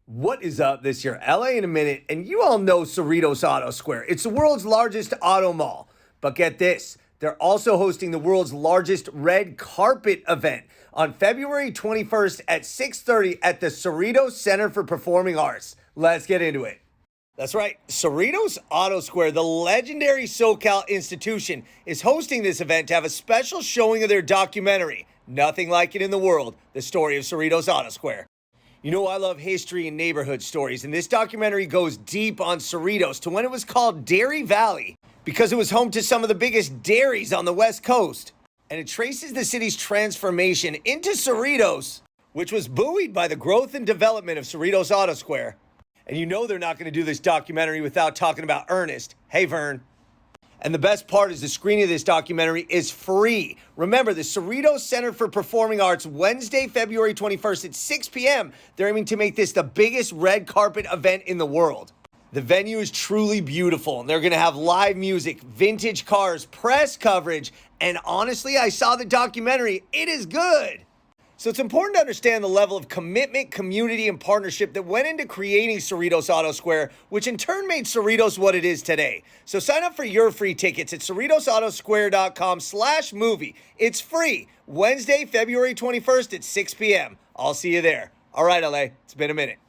What is up? This your LA in a minute, and you all know Cerritos Auto Square. It's the world's largest auto mall. But get this, they're also hosting the world's largest red carpet event on February 21st at 6:30 at the Cerritos Center for Performing Arts. Let's get into it. That's right, Cerritos Auto Square, the legendary SoCal institution, is hosting this event to have a special showing of their documentary, Nothing Like It in the World, the story of Cerritos Auto Square. You know, I love history and neighborhood stories, and this documentary goes deep on Cerritos to when it was called Dairy Valley because it was home to some of the biggest dairies on the West Coast. And it traces the city's transformation into Cerritos, which was buoyed by the growth and development of Cerritos Auto Square. And you know they're not going to do this documentary without talking about Ernest. Hey, Vern. And the best part is the screening of this documentary is free. Remember, the Cerritos Center for Performing Arts, Wednesday, February 21st at 6 p.m. They're aiming to make this the biggest red carpet event in the world. The venue is truly beautiful, and they're going to have live music, vintage cars, press coverage, and honestly, I saw the documentary. It is good. So it's important to understand the level of commitment, community, and partnership that went into creating Cerritos Auto Square, which in turn made Cerritos what it is today. So sign up for your free tickets at cerritosautosquare.com/movie. It's free. Wednesday, February 21st at 6 p.m. I'll see you there. All right, LA, it's been a minute.